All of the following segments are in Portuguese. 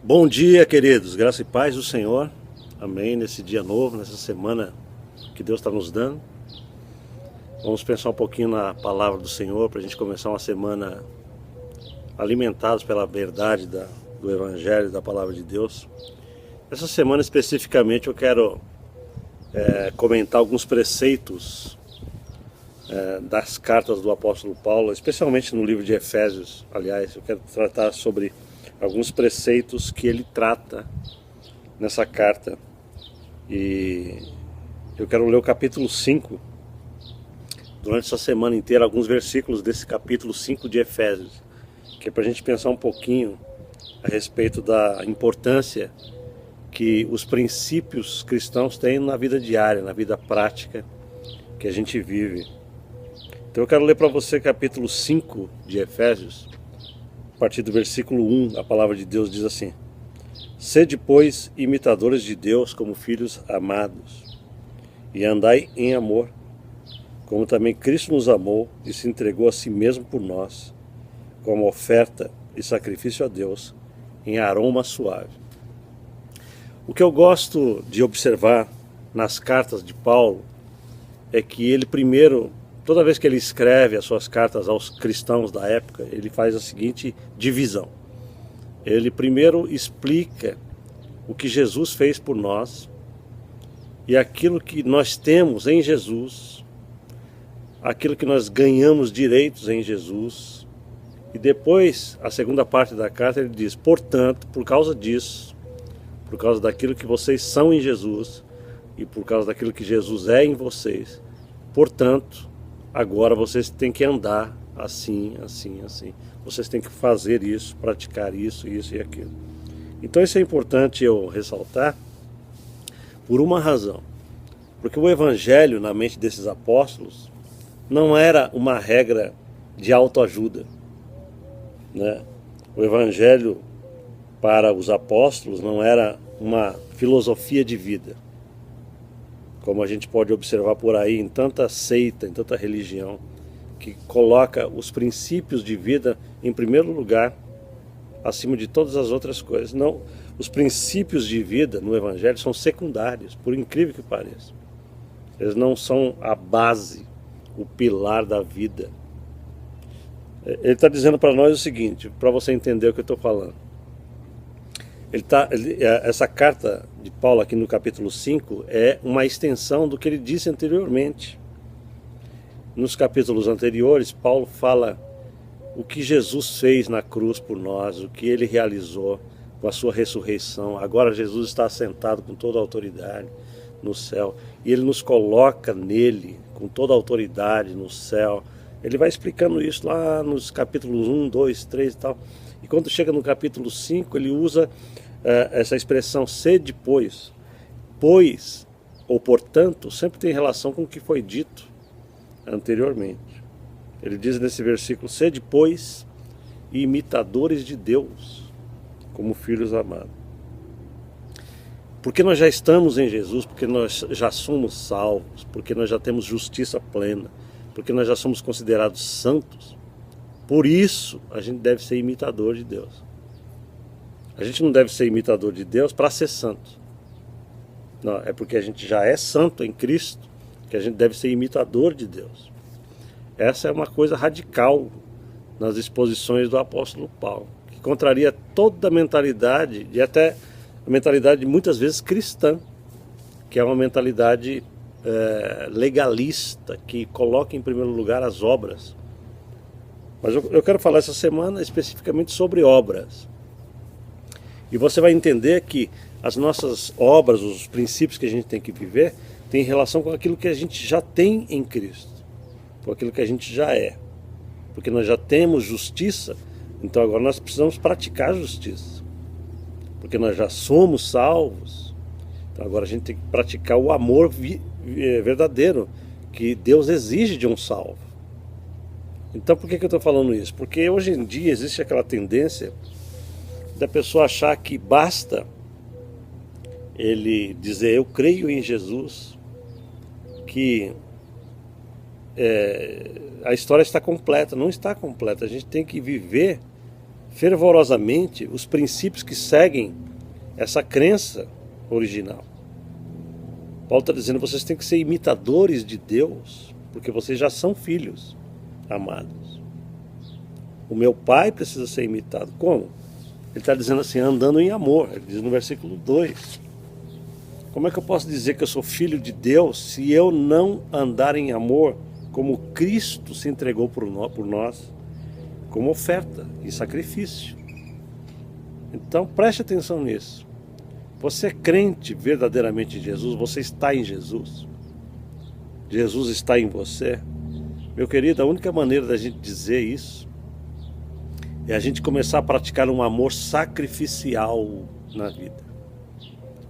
Bom dia, queridos, graça e paz do Senhor, amém. Nesse dia novo, nessa semana que Deus está nos dando, vamos pensar um pouquinho na palavra do Senhor para a gente começar uma semana alimentados pela verdade do Evangelho, da palavra de Deus. Essa semana especificamente eu quero comentar alguns preceitos das cartas do apóstolo Paulo, especialmente no livro de Efésios. Aliás, eu quero tratar sobre alguns preceitos que ele trata nessa carta. E eu quero ler o capítulo 5, durante essa semana inteira, alguns versículos desse capítulo 5 de Efésios, que é para a gente pensar um pouquinho a respeito da importância que os princípios cristãos têm na vida diária, na vida prática que a gente vive. Então eu quero ler para você capítulo 5 de Efésios, a partir do versículo 1, a palavra de Deus diz assim: Sede, pois, imitadores de Deus como filhos amados, e andai em amor, como também Cristo nos amou e se entregou a si mesmo por nós, como oferta e sacrifício a Deus, em aroma suave. O que eu gosto de observar nas cartas de Paulo é que ele primeiro, toda vez que ele escreve as suas cartas aos cristãos da época, ele faz a seguinte divisão. Ele primeiro explica o que Jesus fez por nós e aquilo que nós temos em Jesus, aquilo que nós ganhamos direitos em Jesus. E depois, a segunda parte da carta, ele diz: portanto, por causa disso, por causa daquilo que vocês são em Jesus e por causa daquilo que Jesus é em vocês, portanto, agora vocês têm que andar assim, assim, assim. Vocês têm que fazer isso, praticar isso, isso e aquilo. Então isso é importante eu ressaltar por uma razão. Porque o Evangelho, na mente desses apóstolos, não era uma regra de autoajuda, né? O Evangelho para os apóstolos não era uma filosofia de vida, como a gente pode observar por aí em tanta seita, em tanta religião, que coloca os princípios de vida em primeiro lugar, acima de todas as outras coisas. Não, os princípios de vida no Evangelho são secundários, por incrível que pareça. Eles não são a base, o pilar da vida. Ele está dizendo para nós o seguinte, para você entender o que eu estou falando. Essa carta de Paulo aqui no capítulo 5 é uma extensão do que ele disse anteriormente. Nos capítulos anteriores, Paulo fala o que Jesus fez na cruz por nós, o que ele realizou com a sua ressurreição. Agora Jesus está assentado com toda a autoridade no céu e ele nos coloca nele com toda a autoridade no céu. Ele vai explicando isso lá nos capítulos 1, 2, 3 e tal. E quando chega no capítulo 5, ele usa essa expressão sede, pois. Pois, ou portanto, sempre tem relação com o que foi dito anteriormente. Ele diz nesse versículo: sede, pois, imitadores de Deus, como filhos amados. Porque nós já estamos em Jesus, porque nós já somos salvos, porque nós já temos justiça plena, porque nós já somos considerados santos. Por isso, a gente deve ser imitador de Deus. A gente não deve ser imitador de Deus para ser santo. Não, é porque a gente já é santo em Cristo que a gente deve ser imitador de Deus. Essa é uma coisa radical nas exposições do apóstolo Paulo, que contraria toda a mentalidade, e até a mentalidade muitas vezes cristã, que é uma mentalidade legalista, que coloca em primeiro lugar as obras. Mas eu quero falar essa semana especificamente sobre obras. E você vai entender que as nossas obras, os princípios que a gente tem que viver, tem relação com aquilo que a gente já tem em Cristo, com aquilo que a gente já é. Porque nós já temos justiça, então agora nós precisamos praticar justiça. Porque nós já somos salvos, então agora a gente tem que praticar o amor verdadeiro que Deus exige de um salvo. Então por que eu estou falando isso? Porque hoje em dia existe aquela tendência da pessoa achar que basta ele dizer eu creio em Jesus, que a história está completa. Não está completa, a gente tem que viver fervorosamente os princípios que seguem essa crença original. Paulo está dizendo, vocês têm que ser imitadores de Deus, porque vocês já são filhos amados. O meu Pai precisa ser imitado. Como? Ele está dizendo assim, andando em amor. Ele diz no versículo 2. Como é que eu posso dizer que eu sou filho de Deus se eu não andar em amor como Cristo se entregou por nós, como oferta e sacrifício? Então preste atenção nisso. Você é crente verdadeiramente em Jesus? Você está em Jesus? Jesus está em você? Meu querido, a única maneira da gente dizer isso é a gente começar a praticar um amor sacrificial na vida.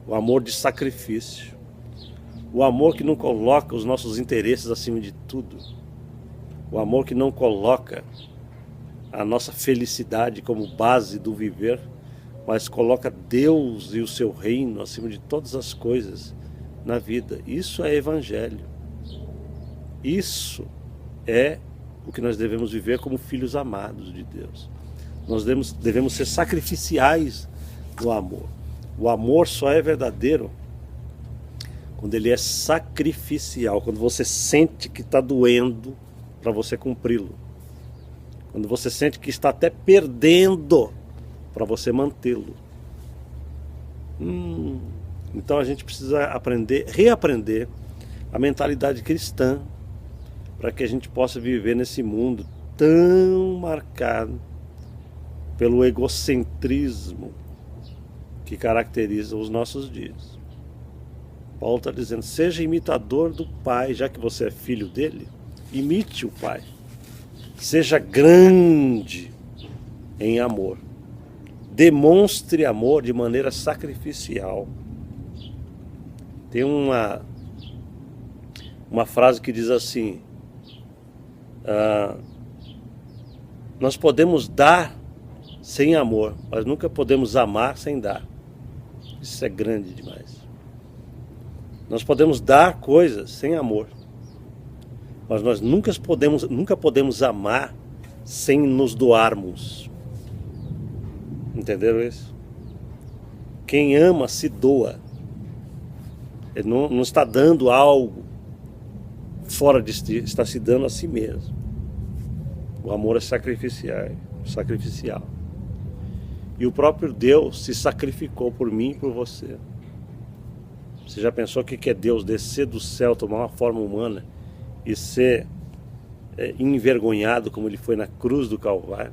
O amor de sacrifício. O amor que não coloca os nossos interesses acima de tudo. O amor que não coloca a nossa felicidade como base do viver, mas coloca Deus e o seu reino acima de todas as coisas na vida. Isso é evangelho. Isso é o que nós devemos viver como filhos amados de Deus. Nós devemos ser sacrificiais no amor. O amor só é verdadeiro quando ele é sacrificial, quando você sente que está doendo para você cumpri-lo. Quando você sente que está até perdendo para você mantê-lo. Então a gente precisa reaprender a mentalidade cristã para que a gente possa viver nesse mundo tão marcado pelo egocentrismo que caracteriza os nossos dias. Paulo está dizendo, seja imitador do Pai, já que você é filho dele, imite o Pai. Seja grande em amor. Demonstre amor de maneira sacrificial. Tem uma frase que diz assim, nós podemos dar sem amor, mas nunca podemos amar sem dar. Isso é grande demais. Nós podemos dar coisas sem amor, mas nós nunca podemos amar sem nos doarmos. Entenderam isso? Quem ama se doa. Ele não está dando algo fora de si, está se dando a si mesmo. O amor é sacrificial. E o próprio Deus se sacrificou por mim e por você. Você já pensou o que é Deus descer do céu, tomar uma forma humana e ser envergonhado como ele foi na cruz do Calvário?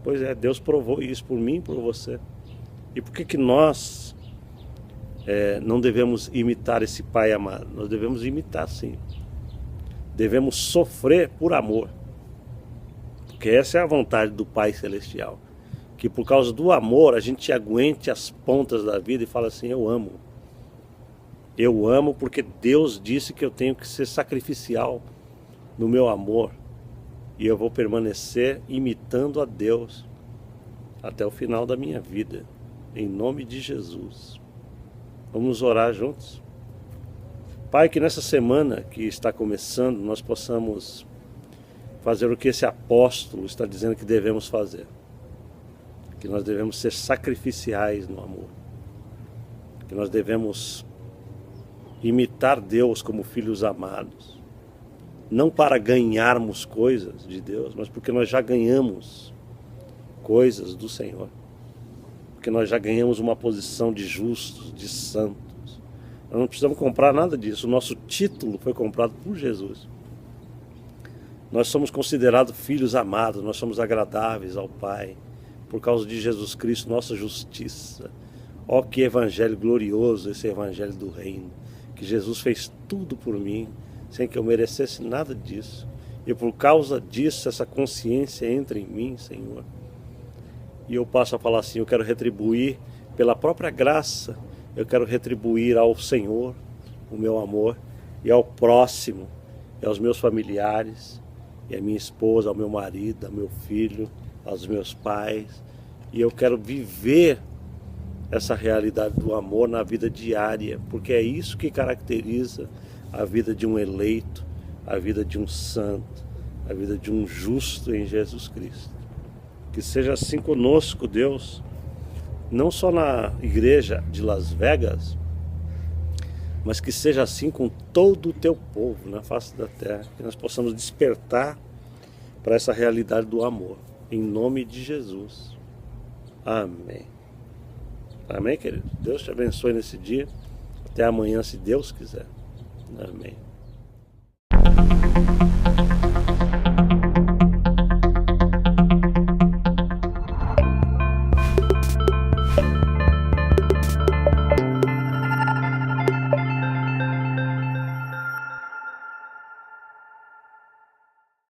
Pois é, Deus provou isso por mim e por você. E por que nós não devemos imitar esse Pai amado? Nós devemos imitar sim. Devemos sofrer por amor. Porque essa é a vontade do Pai Celestial. Que por causa do amor a gente aguente as pontas da vida e fala assim, eu amo. Eu amo porque Deus disse que eu tenho que ser sacrificial no meu amor. E eu vou permanecer imitando a Deus até o final da minha vida. Em nome de Jesus. Vamos orar juntos? Pai, que nessa semana que está começando, nós possamos fazer o que esse apóstolo está dizendo que devemos fazer. Que nós devemos ser sacrificiais no amor. Que nós devemos imitar Deus como filhos amados. Não para ganharmos coisas de Deus, mas porque nós já ganhamos coisas do Senhor. Porque nós já ganhamos uma posição de justos, de santos. Nós não precisamos comprar nada disso. O nosso título foi comprado por Jesus. Nós somos considerados filhos amados, nós somos agradáveis ao Pai. Por causa de Jesus Cristo, nossa justiça. Ó, que evangelho glorioso esse evangelho do reino. Que Jesus fez tudo por mim, sem que eu merecesse nada disso. E por causa disso, essa consciência entra em mim, Senhor. E eu passo a falar assim, eu quero retribuir pela própria graça. Eu quero retribuir ao Senhor o meu amor. E ao próximo, e aos meus familiares, e à minha esposa, ao meu marido, ao meu filho, aos meus pais. E eu quero viver essa realidade do amor na vida diária, porque é isso que caracteriza a vida de um eleito, a vida de um santo, a vida de um justo em Jesus Cristo. Que seja assim conosco, Deus, não só na igreja de Las Vegas, mas que seja assim com todo o teu povo na face da terra, que nós possamos despertar para essa realidade do amor, em nome de Jesus. Amém. Amém, querido? Deus te abençoe nesse dia. Até amanhã, se Deus quiser. Amém.